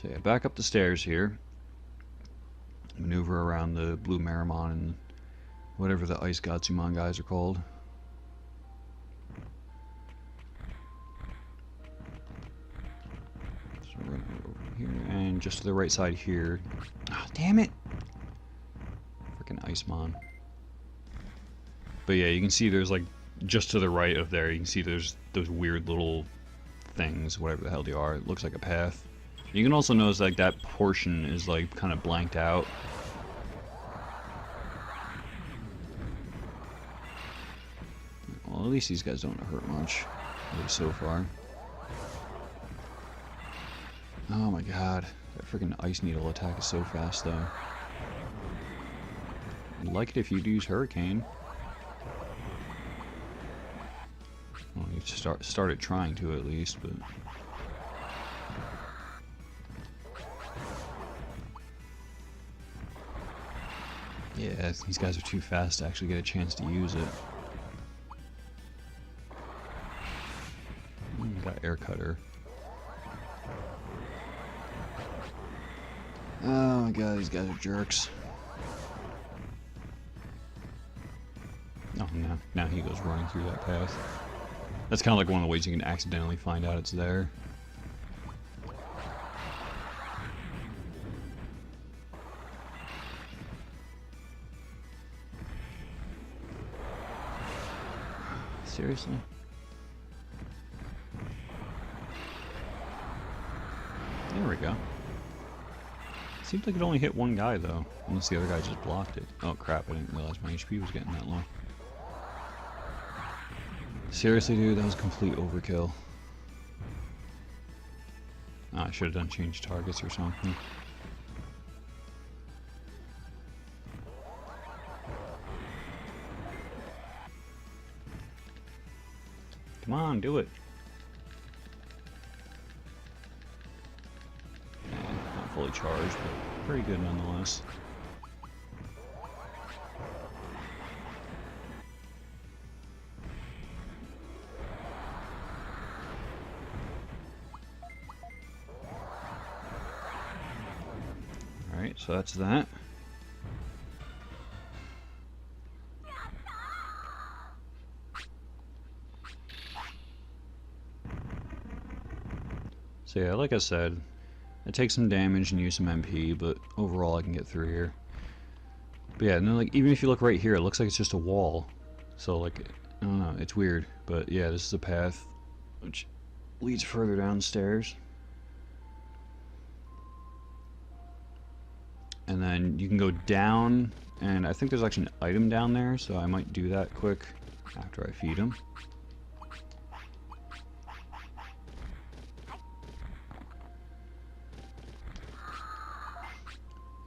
So yeah, back up the stairs here. Maneuver around the blue Marimon and whatever the ice Gatsumon guys are called. So we're gonna go over here and just to the right side here. Oh, damn it! Freaking Icemon. But yeah, you can see there's like just to the right of there, you can see there's those weird little things, whatever the hell they are. It looks like a path. You can also notice like that portion is like kind of blanked out. Well, at least these guys don't hurt much, at least so far. Oh my god, that freaking ice needle attack is so fast though. I'd like it if you'd use Hurricane. Well, you've started trying to at least, but... yeah, these guys are too fast to actually get a chance to use it. Got Air Cutter. Oh my god, these guys are jerks. Oh, now he goes running through that path. That's kind of like one of the ways you can accidentally find out it's there. Seriously? There we go. Seems like it only hit one guy though, unless the other guy just blocked it. Oh crap, I didn't realize my HP was getting that low. Seriously dude, that was complete overkill. Oh, I should have done change targets or something. Come on, do it. Not fully charged, but pretty good nonetheless. Alright, so that's that. So yeah, like I said, I take some damage and use some MP, but overall I can get through here. But yeah, no, like even if you look right here, it looks like it's just a wall. So like, I don't know, it's weird. But yeah, this is a path which leads further downstairs. And then you can go down, and I think there's actually an item down there, so I might do that quick after I feed him.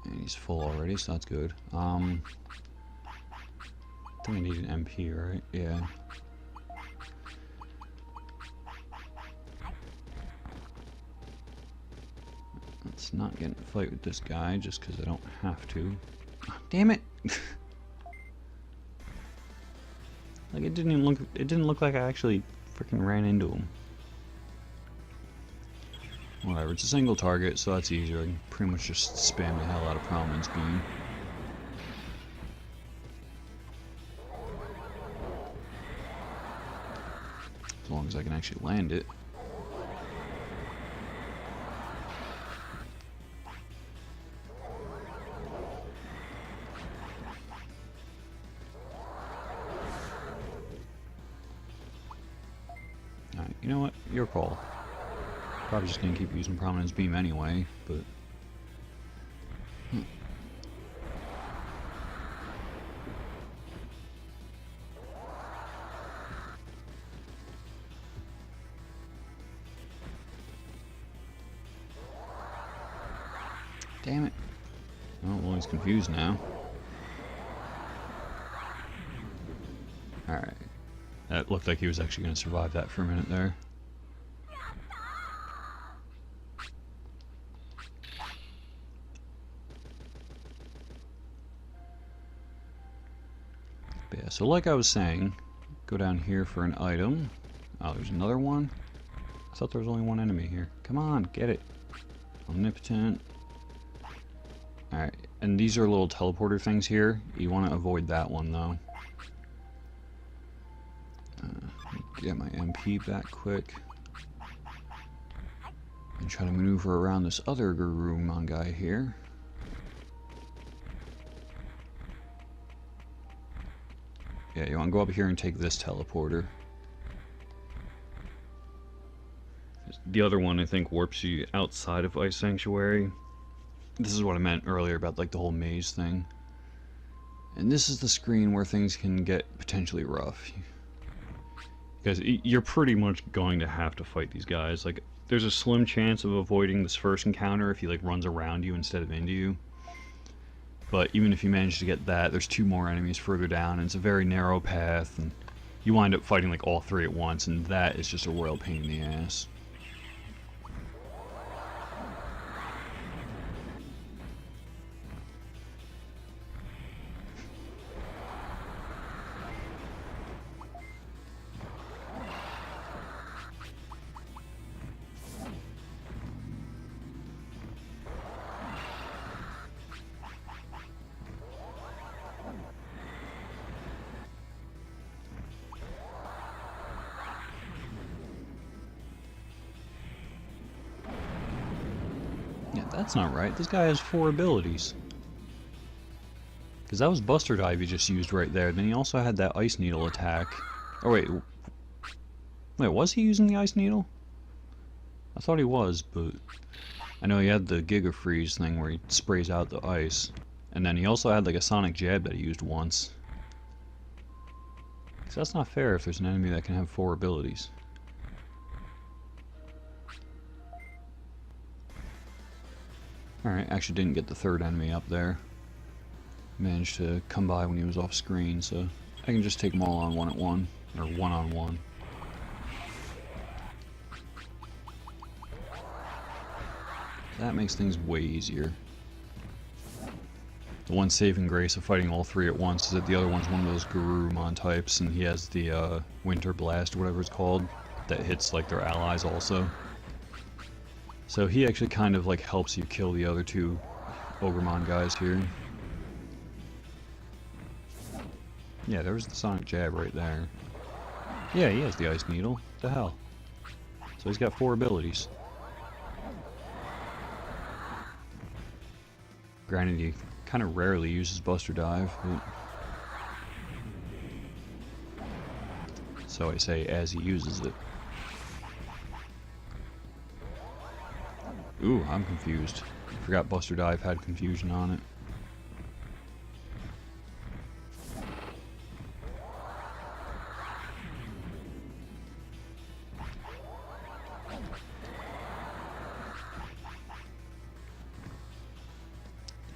And he's full already, so that's good. I think I need an MP, right? Yeah. Let's not get in a fight with this guy just because I don't have to. Oh, damn it! Like it didn't even look. It didn't look like I actually freaking ran into him. Whatever, it's a single target, so that's easier. I can pretty much just spam the hell out of Prominence Beam. As long as I can actually land it. Alright, you know what? Your call. Probably just gonna keep using Prominence Beam anyway, but... Damn it. Oh, well, he's confused now. Alright. That looked like he was actually gonna survive that for a minute there. But yeah, so like I was saying, go down here for an item. Oh, there's another one? I thought there was only one enemy here. Come on, get it. Omnipotent. Alright, and these are little teleporter things here. You want to avoid that one, though. Get my MP back quick. And try to maneuver around this other Garurumon guy here. Yeah, you want to go up here and take this teleporter. The other one, I think, warps you outside of Ice Sanctuary. This is what I meant earlier about, like, the whole maze thing. And this is the screen where things can get potentially rough. Because you're pretty much going to have to fight these guys. Like, there's a slim chance of avoiding this first encounter if he, like, runs around you instead of into you. But even if you manage to get that, there's 2 more enemies further down, and it's a very narrow path, and you wind up fighting, like, all 3 at once, and that is just a royal pain in the ass. Yeah, that's not right. This guy has 4 abilities. Because that was Buster Dive he just used right there. Then he also had that Ice Needle attack. Oh, wait. Wait, was he using the Ice Needle? I thought he was, but... I know he had the Giga Freeze thing where he sprays out the ice. And then he also had, like, a Sonic Jab that he used once. Because that's not fair if there's an enemy that can have 4 abilities. Alright, actually didn't get the 3rd enemy up there. Managed to come by when he was off screen, so I can just take them all on 1-at-1, or 1-on-1. That makes things way easier. The one saving grace of fighting all 3 at once is that the other one's one of those Garurumon types, and he has the Winter Blast, or whatever it's called, that hits like their allies also. So he actually kind of like helps you kill the other 2 Ogremon guys here. Yeah, there was the Sonic Jab right there. Yeah, he has the Ice Needle. What the hell? So he's got 4 abilities. Granted, he kind of rarely uses Buster Dive, but... So I say as he uses it. Ooh, I'm confused. I forgot Buster Dive had confusion on it.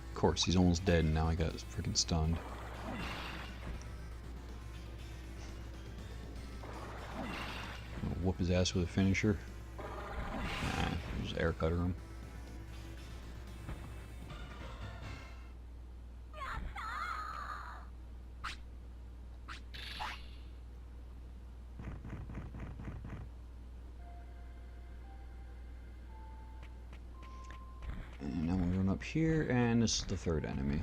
Of course, he's almost dead and now I got freaking stunned. I'll whoop his ass with a finisher. Nah, just air cutter him. And now we're going up here, and this is the 3rd enemy.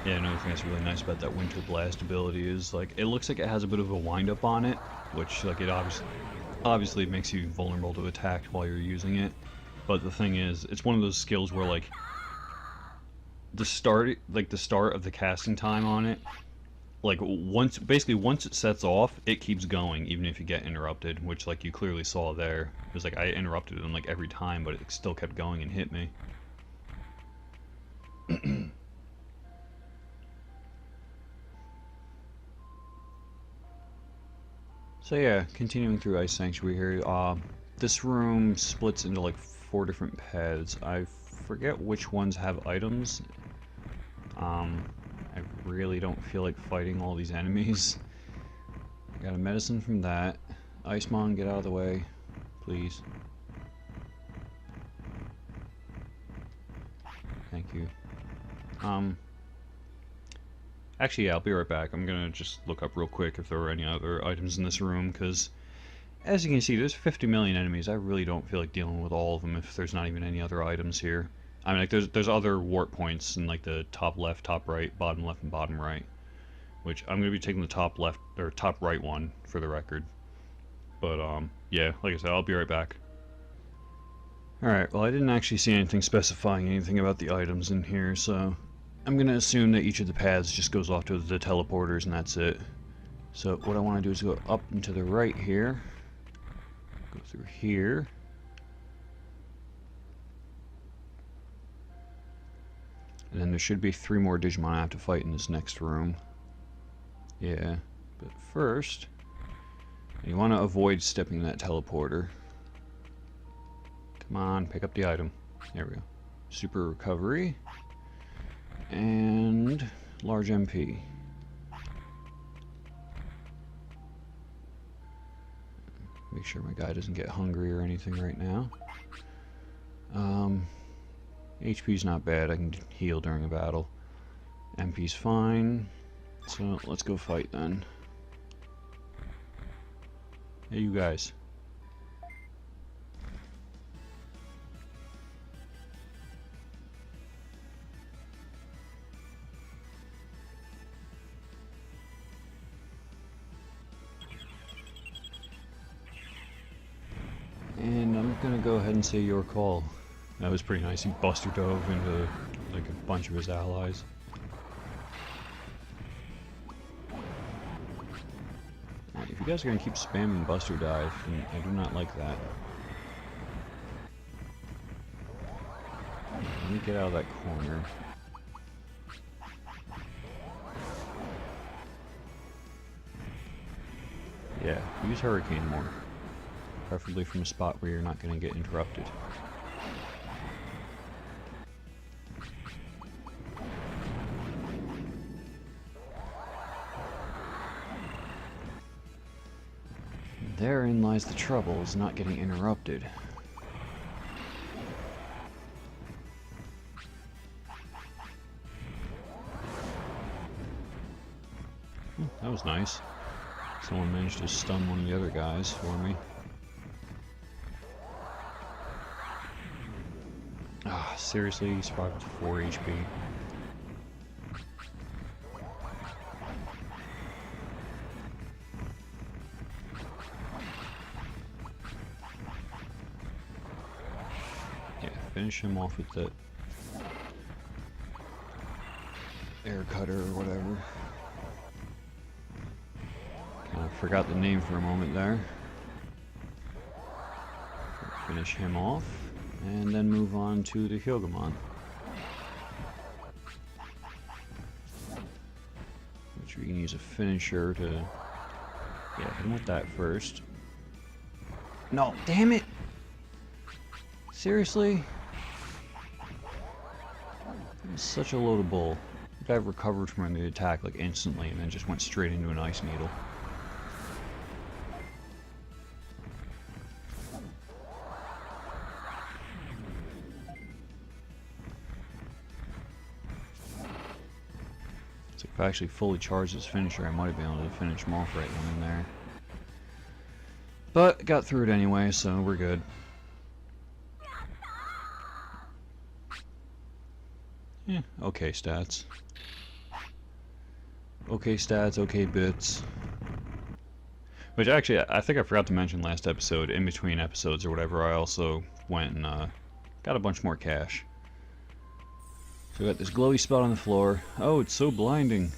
Yeah, another thing that's really nice about that Winter Blast ability is, like, it looks like it has a bit of a wind-up on it, which, like, it obviously makes you vulnerable to attack while you're using it. But the thing is, it's one of those skills where, like, the start of the casting time on it, like, once it sets off, it keeps going, even if you get interrupted, which, like, you clearly saw there. It was like, I interrupted him, like, every time, but it still kept going and hit me. So yeah, continuing through Ice Sanctuary here, this room splits into like 4 different paths. I forget which ones have items. I really don't feel like fighting all these enemies. I got a medicine from that. Icemon, get out of the way, please. Thank you. Actually, yeah, I'll be right back. I'm gonna just look up real quick if there were any other items in this room, because as you can see, there's 50 million enemies. I really don't feel like dealing with all of them if there's not even any other items here. I mean, like, there's other warp points in, like, the top left, top right, bottom left, and bottom right. Which, I'm gonna be taking the top left, or top right one, for the record. But, yeah, like I said, I'll be right back. Alright, well, I didn't actually see anything specifying anything about the items in here, so I'm gonna assume that each of the paths just goes off to the teleporters and that's it. So what I want to do is go up and to the right here, go through here, and then there should be 3 more Digimon I have to fight in this next room. Yeah, but first, you want to avoid stepping that teleporter. Come on, pick up the item. There we go. Super recovery. And large MP. Make sure my guy doesn't get hungry or anything right now. HP's not bad. I can heal during a battle. MP's fine. So let's go fight then. Hey, you guys. And I'm gonna go ahead and say your call. That was pretty nice. He buster dove into like a bunch of his allies. Right, if you guys are gonna keep spamming buster dive, then I do not like that. Let me get out of that corner. Yeah, use Hurricane more. Preferably from a spot where you're not going to get interrupted. Therein lies the trouble, is not getting interrupted. That was nice. Someone managed to stun one of the other guys for me. Ah, seriously, he survived with 4 HP. Yeah, finish him off with the air cutter or whatever. Kind of forgot the name for a moment there. Finish him off. And then move on to the Jijimon. Which we can use a finisher to... Yeah, hit him with that first. No, damn it! Seriously? That was such a load of bull. The guy recovered from the attack like instantly and then just went straight into an ice needle. If I actually fully charged his finisher, I might have been able to finish him off right then and there. But got through it anyway, so we're good. Yeah, okay stats. Okay stats, okay bits. Which actually, I think I forgot to mention last episode, in between episodes or whatever, I also went and got a bunch more cash. So we got this glowy spot on the floor. Oh, it's so blinding.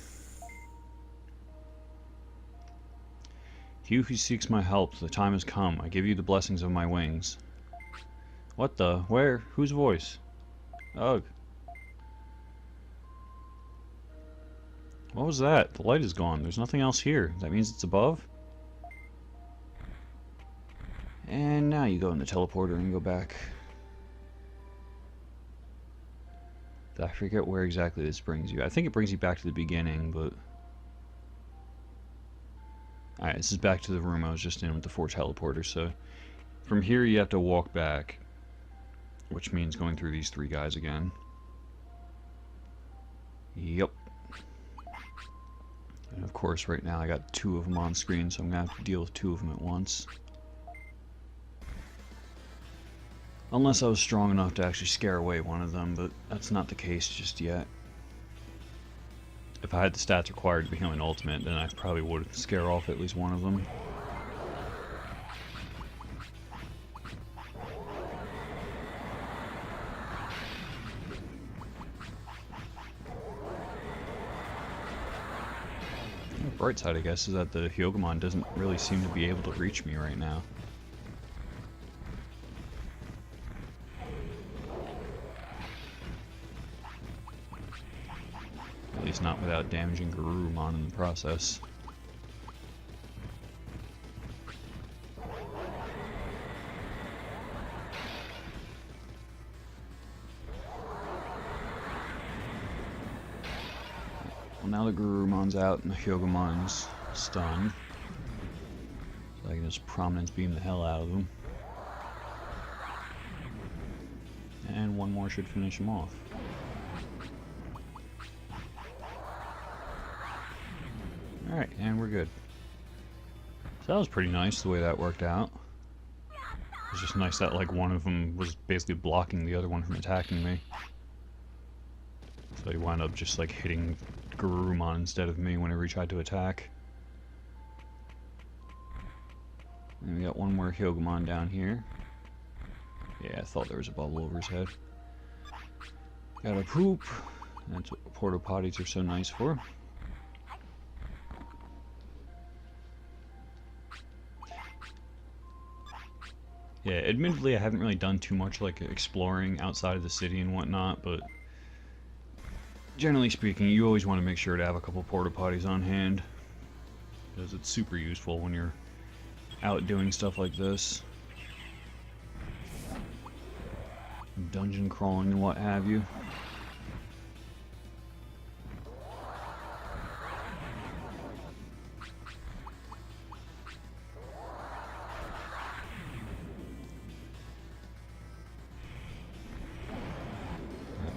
He who seeks my help, the time has come. I give you the blessings of my wings. What the? Where? Whose voice? Ugh. What was that? The light is gone. There's nothing else here. That means it's above? And now you go in the teleporter and go back. I forget where exactly this brings you. I think it brings you back to the beginning, but... Alright, this is back to the room I was just in with the 4 teleporters, so... From here you have to walk back, which means going through these 3 guys again. Yep. And of course right now I got 2 of them on screen, so I'm going to have to deal with 2 of them at once. Unless I was strong enough to actually scare away one of them, but that's not the case just yet. If I had the stats required to become an ultimate, then I probably would scare off at least one of them. The bright side, I guess, is that the Angemon doesn't really seem to be able to reach me right now. At least not without damaging Garurumon in the process. Well, now the Garurumon's out and the Hyogomon's stunned. So I can just prominence beam the hell out of them. And one more should finish him off. Alright, and we're good. So that was pretty nice the way that worked out. It was just nice that like one of them was basically blocking the other one from attacking me. So he wound up just like hitting Garurumon instead of me whenever he tried to attack. And we got one more Hyogomon down here. Yeah, I thought there was a bubble over his head. Got a poop. That's what porta potties are so nice for. Yeah, admittedly I haven't really done too much like exploring outside of the city and whatnot, but generally speaking, you always want to make sure to have a couple porta potties on hand, because it's super useful when you're out doing stuff like this. Dungeon crawling and what have you.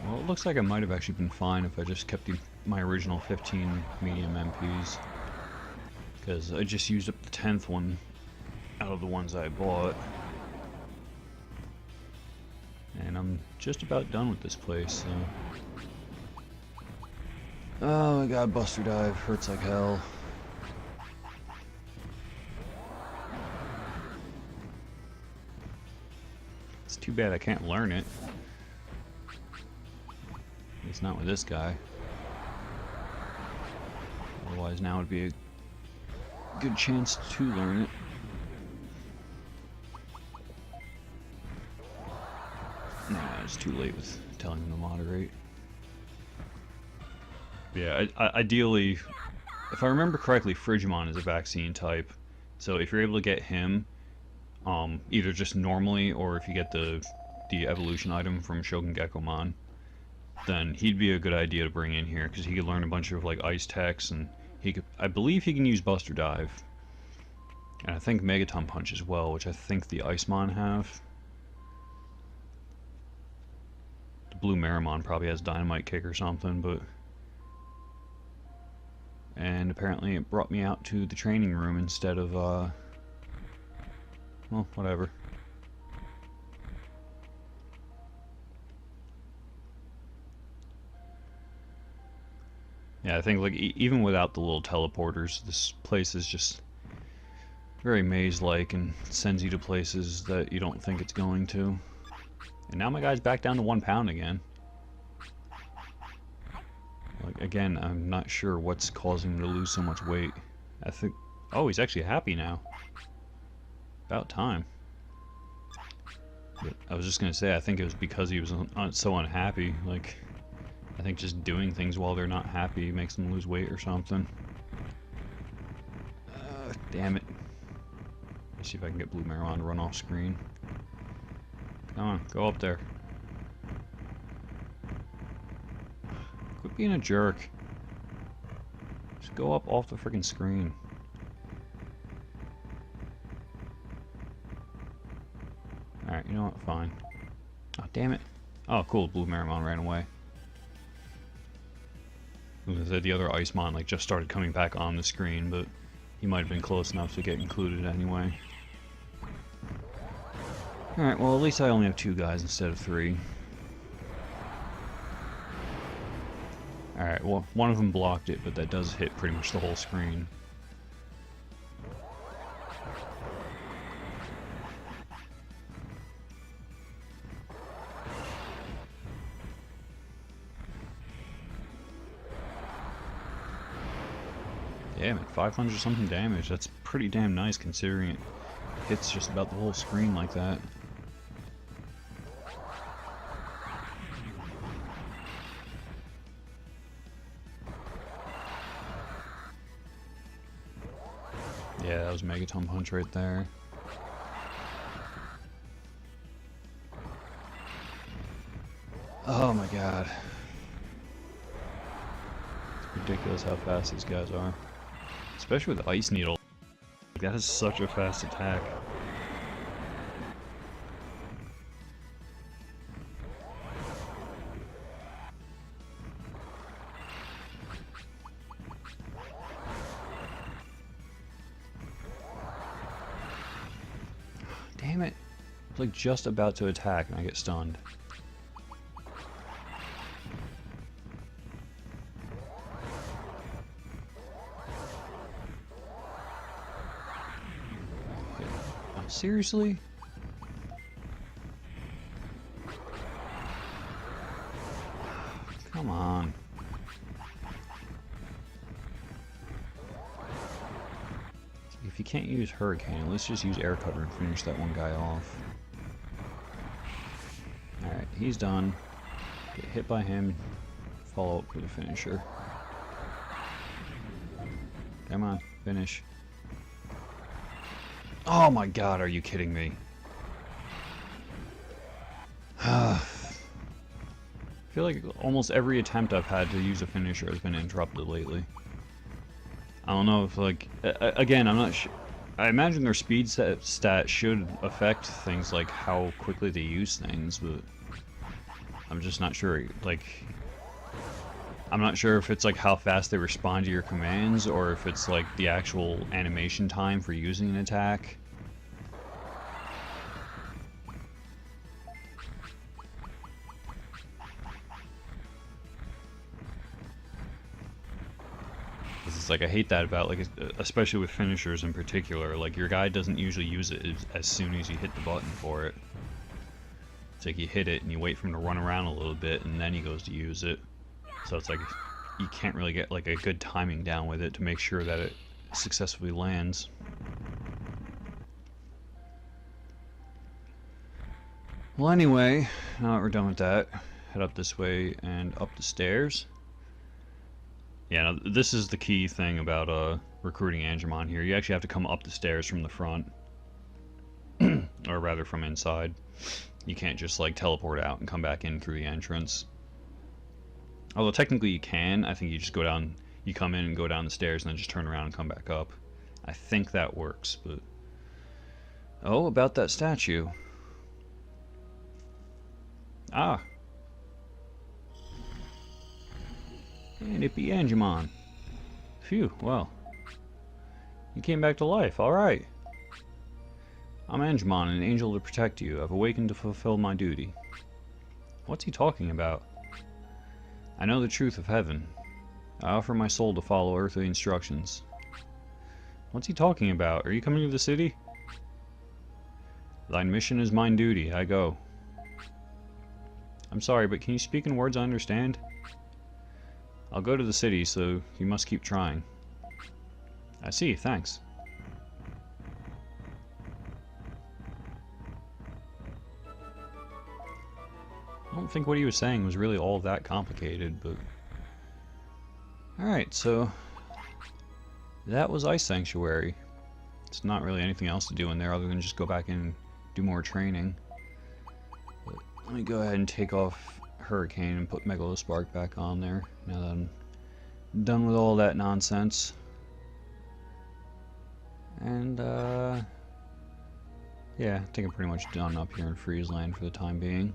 Well, it looks like I might have actually been fine if I just kept my original 15 medium MPs, because I just used up the 10th one out of the ones I bought. And I'm just about done with this place, so... Oh my god, Buster Dive hurts like hell. It's too bad I can't learn it. At least not with this guy. Otherwise now would be a good chance to learn it. Nah, it's too late with telling him to moderate. Yeah, ideally, if I remember correctly, Frigimon is a vaccine type. So if you're able to get him, either just normally or if you get the evolution item from Shogun Gekkomon, then he'd be a good idea to bring in here because he could learn a bunch of like ice techs, and he could, I believe he can use Buster Dive, and I think Megaton Punch as well, which I think the Icemon have. The Blue Marimon probably has Dynamite Kick or something, but... And apparently it brought me out to the training room instead of, well, whatever. Yeah, I think, like, even without the little teleporters, this place is just very maze-like and sends you to places that you don't think it's going to. And now my guy's back down to 1 pound again. Like, again, I'm not sure what's causing him to lose so much weight. I think... Oh, he's actually happy now. About time. But I was just gonna say, I think it was because he was so unhappy. Like, I think just doing things while they're not happy makes them lose weight or something. Damn it. Let's see if I can get Blue Marimon to run off screen. Come on, go up there. Quit being a jerk. Just go up off the freaking screen. Alright, you know what? Fine. Oh, damn it. Oh, cool. Blue Marimon ran away. The other Icemon like just started coming back on the screen, but he might have been close enough to get included anyway. Alright, well at least I only have 2 guys instead of 3. Alright, well one of them blocked it, but that does hit pretty much the whole screen. Damn it, 500 something damage. That's pretty damn nice considering it hits just about the whole screen like that. Yeah, that was Megaton Punch right there. Oh my god. It's ridiculous how fast these guys are. Especially with Ice Needle. That is such a fast attack. Damn it. I was like just about to attack and I get stunned. Seriously? Come on. If you can't use Hurricane, let's just use Air Cutter and finish that one guy off. Alright, he's done. Get hit by him, follow up with a finisher. Come on, finish. Oh my god, are you kidding me? I feel like almost every attempt I've had to use a finisher has been interrupted lately. I don't know if, like, again, I'm not sure. I imagine their speed stat should affect things like how quickly they use things, but I'm just not sure. Like, I'm not sure if it's like how fast they respond to your commands, or if it's like the actual animation time for using an attack. It's like I hate that about, like, especially with finishers in particular. Like, your guy doesn't usually use it as soon as you hit the button for it. It's like you hit it and you wait for him to run around a little bit and then he goes to use it. So it's like you can't really get like a good timing down with it to make sure that it successfully lands. Well, anyway, now that we're done with that, head up this way and up the stairs. Yeah, now, this is the key thing about recruiting Angemon here. You actually have to come up the stairs from the front. Or rather from inside. You can't just like teleport out and come back in through the entrance. Although technically you can. I think you just go down, you come in and go down the stairs and then just turn around and come back up. I think that works, but... Oh, about that statue. Ah. And it be Angemon. Phew, well. You came back to life, alright. I'm Angemon, an angel to protect you. I've awakened to fulfill my duty. What's he talking about? I know the truth of heaven. I offer my soul to follow earthly instructions. What's he talking about? Are you coming to the city? Thine mission is mine duty. I go. I'm sorry, but can you speak in words I understand? I'll go to the city, so you must keep trying. I see, thanks. I don't think what he was saying was really all that complicated, but... Alright, so... that was Ice Sanctuary. It's not really anything else to do in there other than just go back and do more training. But let me go ahead and take off Hurricane and put Megalospark back on there. Now that I'm done with all that nonsense. And, yeah, I think I'm pretty much done up here in Freeze Land for the time being.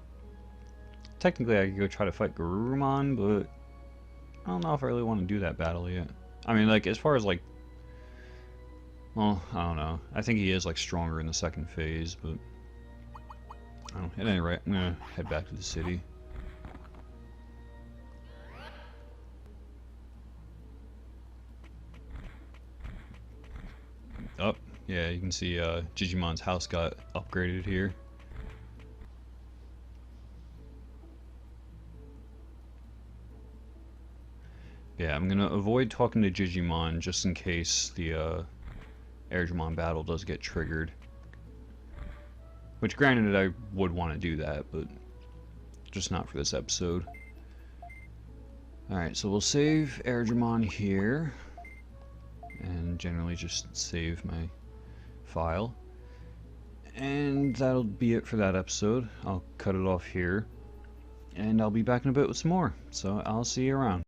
Technically, I could go try to fight Garurumon, but I don't know if I really want to do that battle yet. I mean, like, as far as, like, well, I don't know. I think he is, like, stronger in the second phase, but I don't know. At any rate, I'm gonna head back to the city. Oh, yeah, you can see Jijimon's house got upgraded here. Yeah, I'm gonna avoid talking to Jijimon just in case the Angemon battle does get triggered. Which, granted, I would want to do that, but just not for this episode. Alright, so we'll save Angemon here. And generally just save my file. And that'll be it for that episode. I'll cut it off here. And I'll be back in a bit with some more. So I'll see you around.